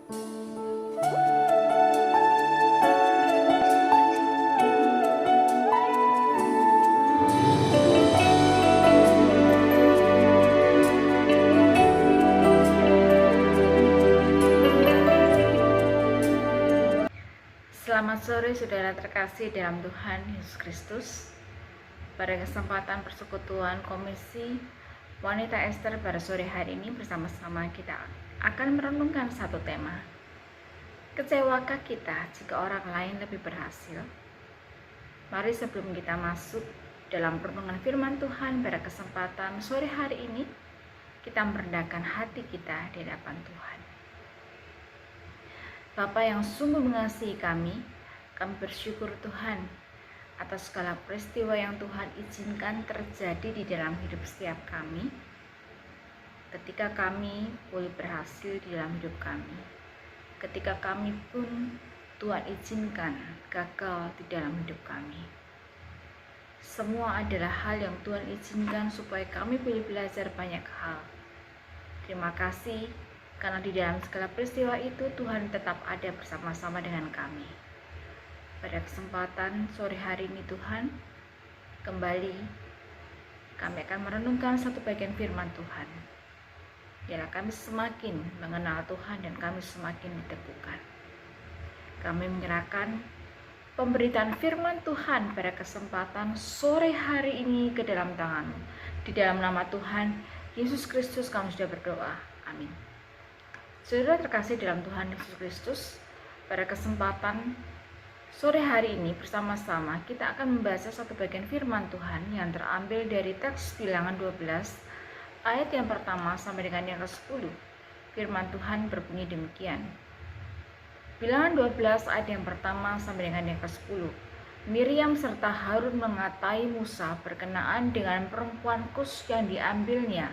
Selamat sore saudara terkasih dalam Tuhan Yesus Kristus. Pada kesempatan persekutuan Komisi Wanita Ester pada sore hari ini bersama-sama kita akan merenungkan satu tema. Kecewakah kita jika orang lain lebih berhasil? Mari sebelum kita masuk dalam renungan firman Tuhan pada kesempatan sore hari ini, kita merendahkan hati kita di hadapan Tuhan. Bapa yang sungguh mengasihi kami bersyukur Tuhan atas segala peristiwa yang Tuhan izinkan terjadi di dalam hidup setiap kami. Ketika kami boleh berhasil di dalam hidup kami, ketika kami pun Tuhan izinkan gagal di dalam hidup kami. Semua adalah hal yang Tuhan izinkan supaya kami boleh belajar banyak hal. Terima kasih karena di dalam segala peristiwa itu Tuhan tetap ada bersama-sama dengan kami. Pada kesempatan sore hari ini Tuhan, kembali kami akan merenungkan satu bagian firman Tuhan. Biarlah kami semakin mengenal Tuhan dan kami semakin diteguhkan. Kami menyerahkan pemberitaan firman Tuhan pada kesempatan sore hari ini ke dalam tangan-Mu. Di dalam nama Tuhan Yesus Kristus kami sudah berdoa. Amin. Saudara terkasih dalam Tuhan Yesus Kristus, pada kesempatan sore hari ini bersama-sama kita akan membaca satu bagian firman Tuhan yang terambil dari teks Bilangan 12 ayat yang pertama sampai dengan yang ke-10. Firman Tuhan berbunyi demikian. Bilangan 12 ayat yang pertama sampai dengan yang ke-10. Miriam serta Harun mengatai Musa berkenaan dengan perempuan Kus yang diambilnya.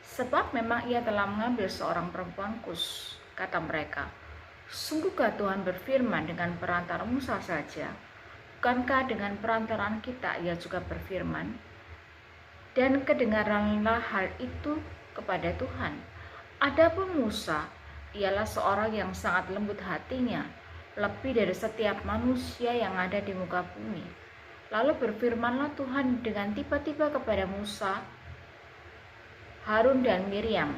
Sebab memang ia telah mengambil seorang perempuan Kus, kata mereka. Sungguhkah Tuhan berfirman dengan perantara Musa saja? Bukankah dengan perantaraan kita ia juga berfirman? Dan kedengaranlah hal itu kepada Tuhan. Adapun Musa, ialah seorang yang sangat lembut hatinya, lebih dari setiap manusia yang ada di muka bumi. Lalu berfirmanlah Tuhan dengan tiba-tiba kepada Musa, Harun dan Miriam,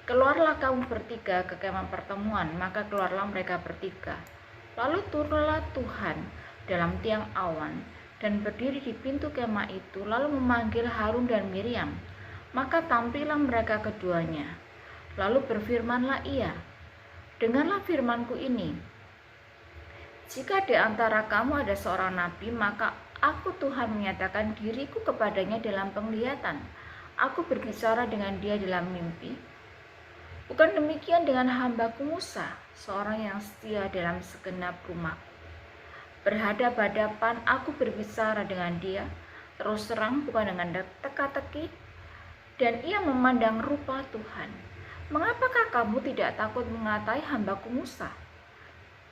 keluarlah kamu bertiga ke kemah pertemuan. Maka keluarlah mereka bertiga. Lalu turunlah Tuhan dalam tiang awan dan berdiri di pintu kemah itu, lalu memanggil Harun dan Miriam. Maka tampillah mereka keduanya. Lalu berfirmanlah ia, dengarlah firmanku ini. Jika di antara kamu ada seorang nabi, maka aku Tuhan menyatakan diriku kepadanya dalam penglihatan. Aku berbicara dengan dia dalam mimpi. Bukan demikian dengan hambaku Musa, seorang yang setia dalam segenap rumah. Berhadap-hadapan aku berbicara dengan dia, terus terang bukan dengan teka-teki, dan ia memandang rupa Tuhan. Mengapakah kamu tidak takut mengatai hambaku Musa?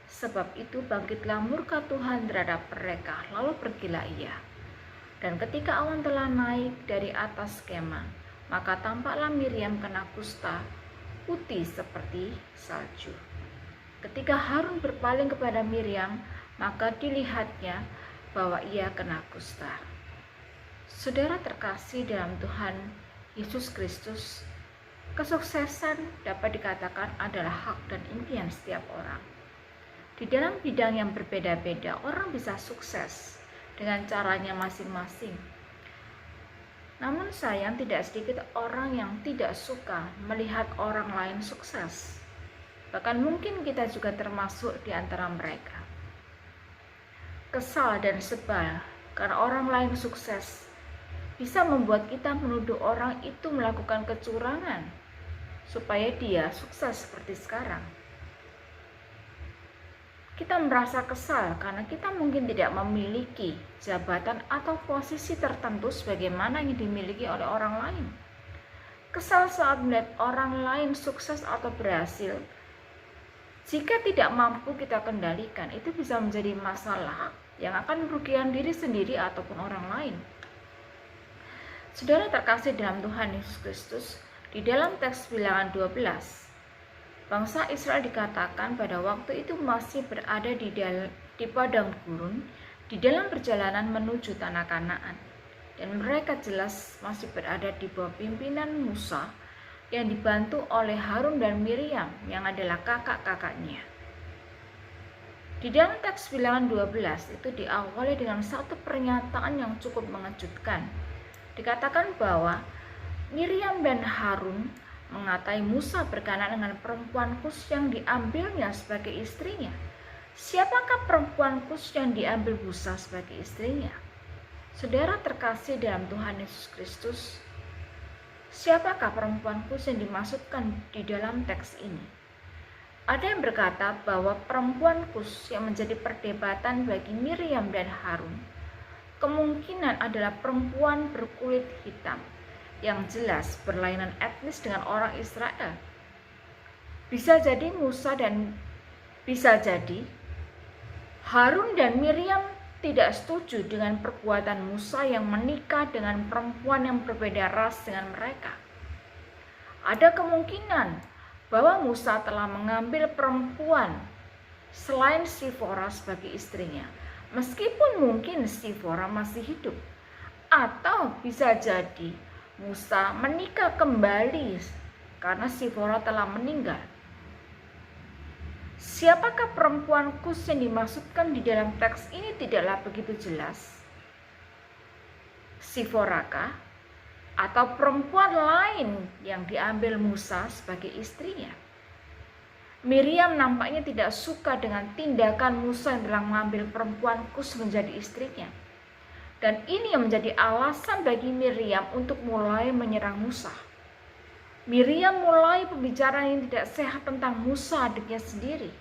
Sebab itu bangkitlah murka Tuhan terhadap mereka, lalu pergilah ia. Dan ketika awan telah naik dari atas kemah, maka tampaklah Miriam kena kusta, putih seperti salju. Ketika Harun berpaling kepada Miriam, maka dilihatnya bahwa ia kena kusta. Saudara terkasih dalam Tuhan Yesus Kristus, kesuksesan dapat dikatakan adalah hak dan impian setiap orang. Di dalam bidang yang berbeda-beda, orang bisa sukses dengan caranya masing-masing. Namun sayang, tidak sedikit orang yang tidak suka melihat orang lain sukses. Bahkan mungkin kita juga termasuk di antara mereka. Kesal dan sebal karena orang lain sukses bisa membuat kita menuduh orang itu melakukan kecurangan supaya dia sukses seperti sekarang. Kita merasa kesal karena kita mungkin tidak memiliki jabatan atau posisi tertentu sebagaimana yang dimiliki oleh orang lain. Kesal saat melihat orang lain sukses atau berhasil. Jika tidak mampu kita kendalikan, itu bisa menjadi masalah yang akan merugikan diri sendiri ataupun orang lain. Saudara terkasih dalam Tuhan Yesus Kristus, di dalam teks Bilangan 12, Bangsa Israel dikatakan pada waktu itu masih berada di padang gurun di dalam perjalanan menuju tanah Kanaan, dan mereka jelas masih berada di bawah pimpinan Musa yang dibantu oleh Harun dan Miriam yang adalah kakak-kakaknya. Di dalam teks Bilangan 12 itu diawali dengan satu pernyataan yang cukup mengejutkan. Dikatakan bahwa Miriam dan Harun mengatai Musa berkenaan dengan perempuan Kus yang diambilnya sebagai istrinya. Siapakah perempuan Kus yang diambil Musa sebagai istrinya? Saudara terkasih dalam Tuhan Yesus Kristus, siapakah perempuan Kus yang dimaksudkan di dalam teks ini? Ada yang berkata bahwa perempuan Kus yang menjadi perdebatan bagi Miriam dan Harun kemungkinan adalah perempuan berkulit hitam yang jelas berlainan etnis dengan orang Israel. Bisa jadi Harun dan Miriam tidak setuju dengan perbuatan Musa yang menikah dengan perempuan yang berbeda ras dengan mereka. Ada kemungkinan bahwa Musa telah mengambil perempuan selain Sifora sebagai istrinya, meskipun mungkin Sifora masih hidup. Atau bisa jadi Musa menikah kembali karena Sifora telah meninggal. Siapakah perempuan Kus yang dimaksudkan di dalam teks ini tidaklah begitu jelas. Siforakah atau perempuan lain yang diambil Musa sebagai istrinya? Miriam nampaknya tidak suka dengan tindakan Musa yang telah mengambil perempuan Kus menjadi istrinya. Dan ini yang menjadi alasan bagi Miriam untuk mulai menyerang Musa. Miriam mulai pembicaraan yang tidak sehat tentang Musa adiknya sendiri.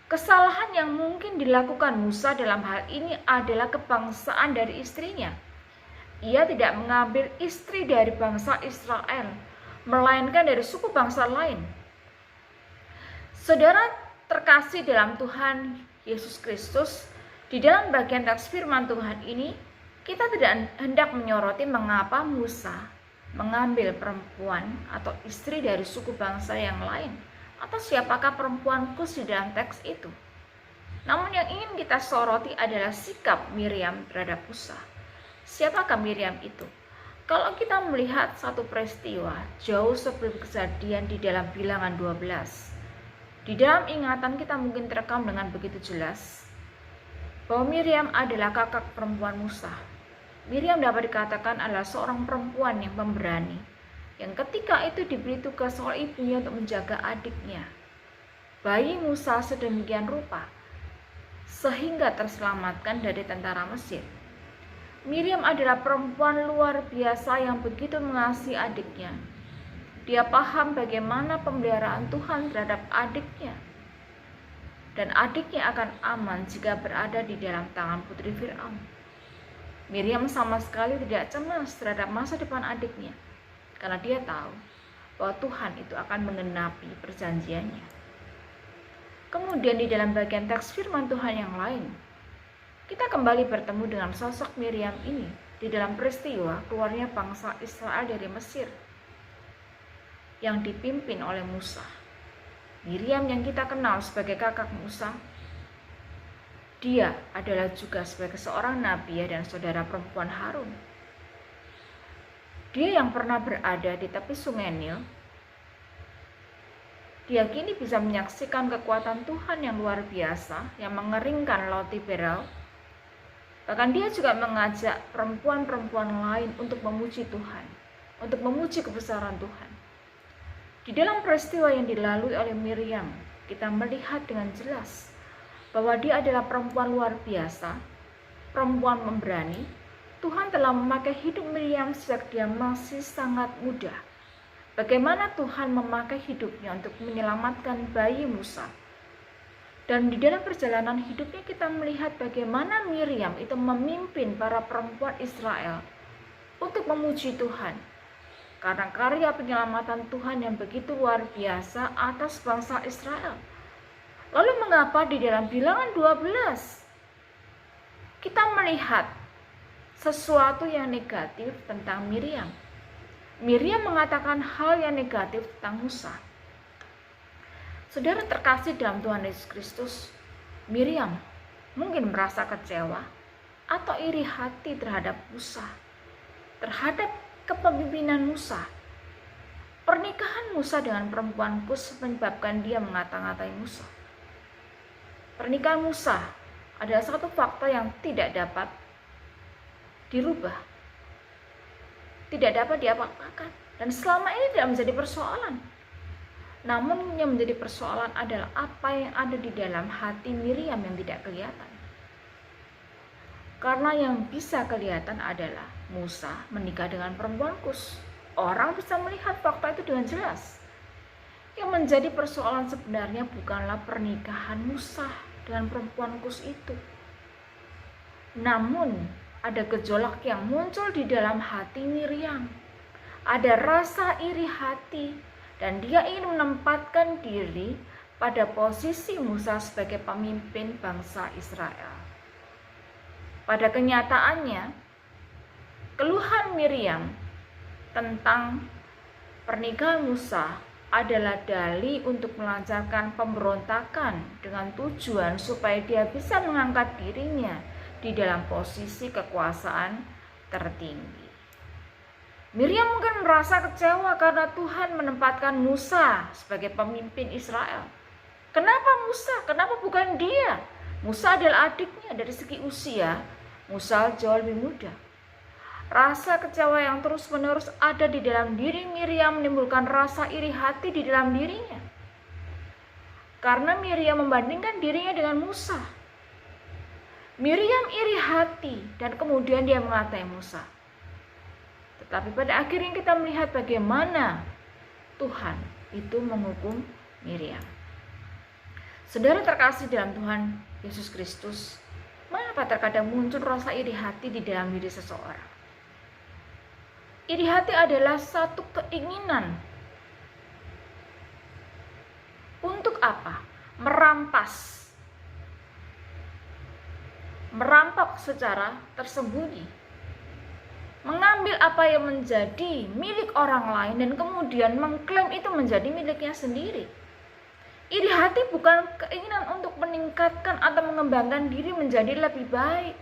Kesalahan yang mungkin dilakukan Musa dalam hal ini adalah kebangsaan dari istrinya. Ia tidak mengambil istri dari bangsa Israel, melainkan dari suku bangsa lain. Saudara terkasih dalam Tuhan Yesus Kristus, di dalam bagian teks firman Tuhan ini, kita tidak hendak menyoroti mengapa Musa mengambil perempuan atau istri dari suku bangsa yang lain, atau siapakah perempuan Kus di dalam teks itu. Namun yang ingin kita soroti adalah sikap Miriam terhadap Musa. Siapakah Miriam itu? Kalau kita melihat satu peristiwa jauh sebelum kejadian di dalam Bilangan 12, di dalam ingatan kita mungkin terekam dengan begitu jelas bahwa Miriam adalah kakak perempuan Musa. Miriam dapat dikatakan adalah seorang perempuan yang pemberani, yang ketika itu diberi tugas oleh ibunya untuk menjaga adiknya, bayi Musa sedemikian rupa, sehingga terselamatkan dari tentara Mesir. Miriam adalah perempuan luar biasa yang begitu mengasihi adiknya. Dia paham bagaimana pemeliharaan Tuhan terhadap adiknya. Dan adiknya akan aman jika berada di dalam tangan putri Fir'aun. Miriam sama sekali tidak cemas terhadap masa depan adiknya, karena dia tahu bahwa Tuhan itu akan menggenapi perjanjiannya. Kemudian di dalam bagian teks firman Tuhan yang lain, kita kembali bertemu dengan sosok Miriam ini di dalam peristiwa keluarnya bangsa Israel dari Mesir yang dipimpin oleh Musa. Miriam yang kita kenal sebagai kakak Musa, dia adalah juga sebagai seorang nabi dan saudara perempuan Harun. Dia yang pernah berada di tepi sungai Nil, dia kini bisa menyaksikan kekuatan Tuhan yang luar biasa yang mengeringkan laut Tiberia. Bahkan dia juga mengajak perempuan-perempuan lain untuk memuji Tuhan, untuk memuji kebesaran Tuhan. Di dalam peristiwa yang dilalui oleh Miriam, kita melihat dengan jelas bahwa dia adalah perempuan luar biasa, perempuan pemberani. Tuhan telah memakai hidup Miriam sejak dia masih sangat muda. Bagaimana Tuhan memakai hidupnya untuk menyelamatkan bayi Musa. Dan di dalam perjalanan hidupnya kita melihat bagaimana Miriam itu memimpin para perempuan Israel untuk memuji Tuhan. Karena karya penyelamatan Tuhan yang begitu luar biasa atas bangsa Israel. Lalu mengapa di dalam Bilangan 12 kita melihat sesuatu yang negatif tentang Miriam? Miriam mengatakan hal yang negatif tentang Musa. Saudara terkasih dalam Tuhan Yesus Kristus, Miriam mungkin merasa kecewa atau iri hati terhadap Musa, terhadap kepemimpinan Musa. Pernikahan Musa dengan perempuan Kus menyebabkan dia mengata-ngatai Musa. Pernikahan Musa adalah satu fakta yang tidak dapat dirubah, tidak dapat diapa-apakan, dan selama ini tidak menjadi persoalan. Namun yang menjadi persoalan adalah apa yang ada di dalam hati Miriam yang tidak kelihatan. Karena yang bisa kelihatan adalah Musa menikah dengan perempuan Kus. Orang bisa melihat fakta itu dengan jelas. Yang menjadi persoalan sebenarnya bukanlah pernikahan Musa dengan perempuan Kus itu. Namun ada gejolak yang muncul di dalam hati Miriam. Ada rasa iri hati dan dia ingin menempatkan diri pada posisi Musa sebagai pemimpin bangsa Israel. Pada kenyataannya, keluhan Miriam tentang pernikahan Musa adalah dalih untuk melancarkan pemberontakan dengan tujuan supaya dia bisa mengangkat dirinya di dalam posisi kekuasaan tertinggi. Miriam mungkin merasa kecewa karena Tuhan menempatkan Musa sebagai pemimpin Israel. Kenapa Musa? Kenapa bukan dia? Musa adalah adiknya, dari segi usia Musa jauh lebih muda. Rasa kecewa yang terus-menerus ada di dalam diri Miriam menimbulkan rasa iri hati di dalam dirinya. Karena Miriam membandingkan dirinya dengan Musa. Miriam iri hati dan kemudian dia mengatai Musa. Tetapi pada akhirnya kita melihat bagaimana Tuhan itu menghukum Miriam. Saudara terkasih dalam Tuhan Yesus Kristus, mengapa terkadang muncul rasa iri hati di dalam diri seseorang? Iri hati adalah satu keinginan untuk apa? Merampok secara tersembunyi, mengambil apa yang menjadi milik orang lain dan kemudian mengklaim itu menjadi miliknya sendiri. Iri hati bukan keinginan untuk meningkatkan atau mengembangkan diri menjadi lebih baik.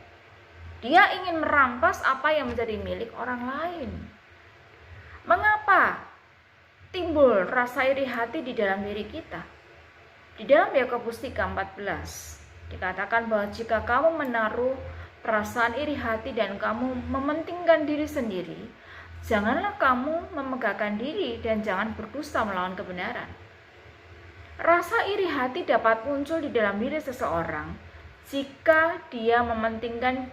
Dia ingin merampas apa yang menjadi milik orang lain. Mengapa timbul rasa iri hati di dalam diri kita? Di dalam Yakobus 3:14 dikatakan bahwa jika kamu menaruh perasaan iri hati dan kamu mementingkan diri sendiri, janganlah kamu memegahkan diri dan jangan berdusta melawan kebenaran. Rasa iri hati dapat muncul di dalam diri seseorang jika dia mementingkan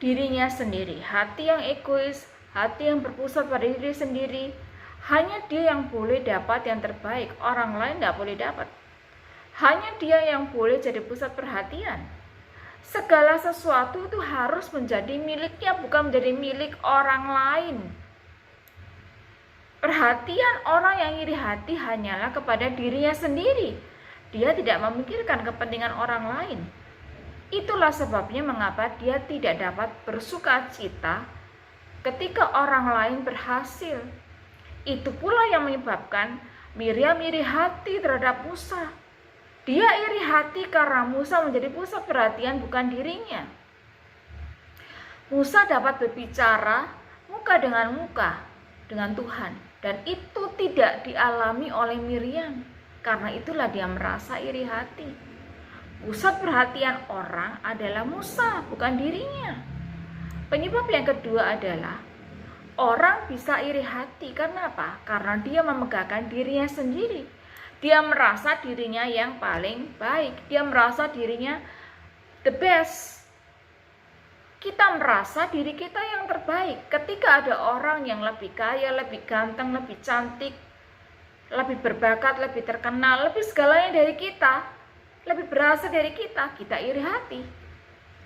dirinya sendiri. Hati yang egois, hati yang berpusat pada diri sendiri, hanya dia yang boleh dapat yang terbaik, orang lain tidak boleh dapat. Hanya dia yang boleh jadi pusat perhatian. Segala sesuatu itu harus menjadi miliknya, bukan menjadi milik orang lain. Perhatian orang yang iri hati hanyalah kepada dirinya sendiri. Dia tidak memikirkan kepentingan orang lain. Itulah sebabnya mengapa dia tidak dapat bersukacita ketika orang lain berhasil. Itu pula yang menyebabkan Miriam iri hati terhadap Musa. Dia iri hati karena Musa menjadi pusat perhatian bukan dirinya. Musa dapat berbicara muka dengan Tuhan, dan itu tidak dialami oleh Miriam. Karena itulah dia merasa iri hati. Pusat perhatian orang adalah Musa, bukan dirinya. Penyebab yang kedua adalah orang bisa iri hati. Karena apa? Karena dia memegahkan dirinya sendiri. Dia merasa dirinya yang paling baik. Dia merasa dirinya the best. Kita merasa diri kita yang terbaik. Ketika ada orang yang lebih kaya, lebih ganteng, lebih cantik, lebih berbakat, lebih terkenal, lebih segalanya dari kita, lebih berhasil dari kita, kita iri hati.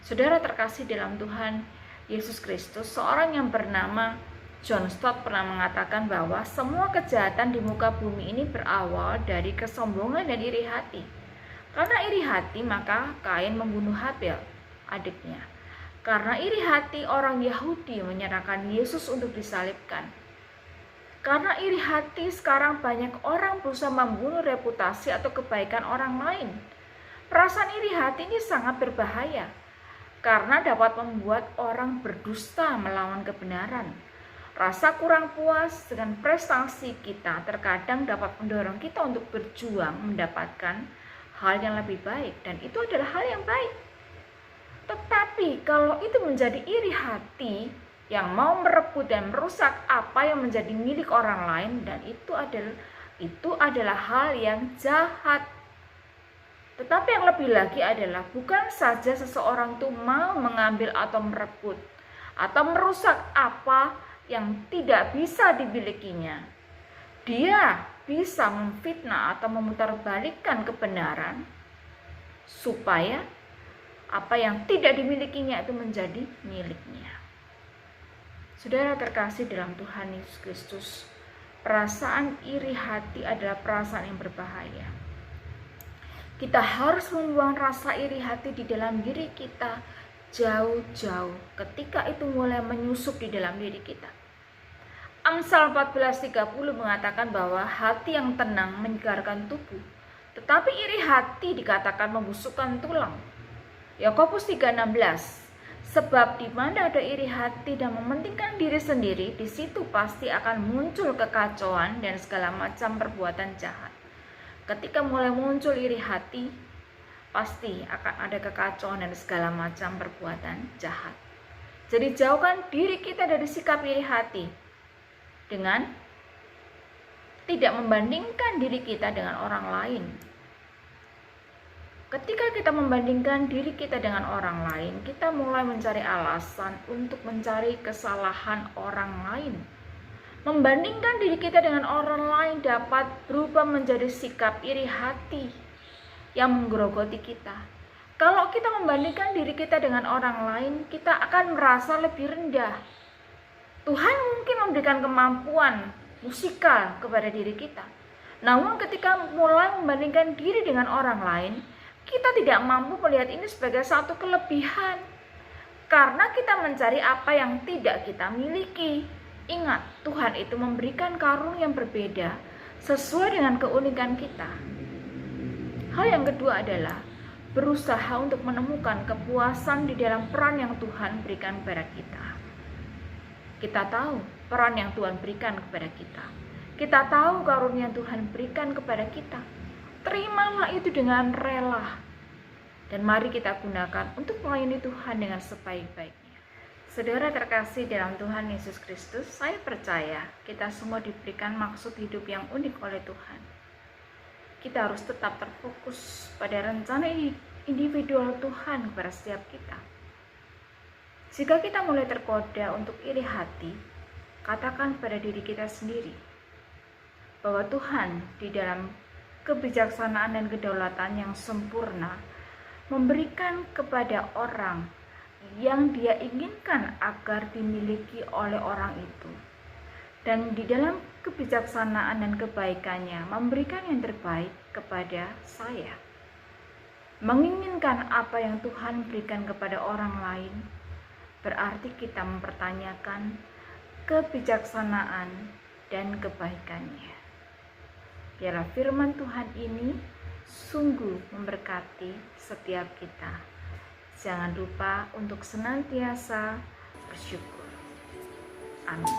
Saudara terkasih dalam Tuhan Yesus Kristus, seorang yang bernama John Stott pernah mengatakan bahwa semua kejahatan di muka bumi ini berawal dari kesombongan dan iri hati. Karena iri hati, maka Kain membunuh Habel, adiknya. Karena iri hati, orang Yahudi menyerahkan Yesus untuk disalibkan. Karena iri hati, sekarang banyak orang berusaha membunuh reputasi atau kebaikan orang lain. Perasaan iri hati ini sangat berbahaya karena dapat membuat orang berdusta melawan kebenaran. Rasa kurang puas dengan prestasi kita terkadang dapat mendorong kita untuk berjuang mendapatkan hal yang lebih baik, dan itu adalah hal yang baik. Tetapi kalau itu menjadi iri hati yang mau merebut dan merusak apa yang menjadi milik orang lain, dan itu adalah hal yang jahat. Tetapi yang lebih lagi adalah bukan saja seseorang itu mau mengambil atau merebut atau merusak apa yang tidak bisa dimilikinya. Dia bisa memfitnah atau memutarbalikkan kebenaran supaya apa yang tidak dimilikinya itu menjadi miliknya. Saudara terkasih dalam Tuhan Yesus Kristus, perasaan iri hati adalah perasaan yang berbahaya. Kita harus membuang rasa iri hati di dalam diri kita jauh-jauh ketika itu mulai menyusup di dalam diri kita. Amsal 14:30 mengatakan bahwa hati yang tenang menyegarkan tubuh, tetapi iri hati dikatakan membusukkan tulang. Yakobus 3:16, sebab di mana ada iri hati dan mementingkan diri sendiri, di situ pasti akan muncul kekacauan dan segala macam perbuatan jahat. Ketika mulai muncul iri hati, pasti akan ada kekacauan dan segala macam perbuatan jahat. Jadi jauhkan diri kita dari sikap iri hati dengan tidak membandingkan diri kita dengan orang lain. Ketika kita membandingkan diri kita dengan orang lain, kita mulai mencari alasan untuk mencari kesalahan orang lain. Membandingkan diri kita dengan orang lain dapat berubah menjadi sikap iri hati yang menggerogoti kita. Kalau kita membandingkan diri kita dengan orang lain, kita akan merasa lebih rendah. Tuhan mungkin memberikan kemampuan musikal kepada diri kita. Namun ketika mulai membandingkan diri dengan orang lain, kita tidak mampu melihat ini sebagai satu kelebihan. Karena kita mencari apa yang tidak kita miliki. Ingat, Tuhan itu memberikan karunia yang berbeda sesuai dengan keunikan kita. Hal yang kedua adalah berusaha untuk menemukan kepuasan di dalam peran yang Tuhan berikan kepada kita. Kita tahu peran yang Tuhan berikan kepada kita. Kita tahu karunia yang Tuhan berikan kepada kita. Terimalah itu dengan rela. Dan mari kita gunakan untuk melayani Tuhan dengan sebaik-baiknya. Saudara terkasih dalam Tuhan Yesus Kristus, saya percaya kita semua diberikan maksud hidup yang unik oleh Tuhan. Kita harus tetap terfokus pada rencana individual Tuhan kepada setiap kita. Jika kita mulai tergoda untuk iri hati, katakan pada diri kita sendiri bahwa Tuhan di dalam kebijaksanaan dan kedaulatan yang sempurna memberikan kepada orang yang Dia inginkan agar dimiliki oleh orang itu, dan di dalam kebijaksanaan dan kebaikannya memberikan yang terbaik kepada saya. Menginginkan apa yang Tuhan berikan kepada orang lain berarti kita mempertanyakan kebijaksanaan dan kebaikannya. Biarlah firman Tuhan ini sungguh memberkati setiap kita. Jangan lupa untuk senantiasa bersyukur. Amin.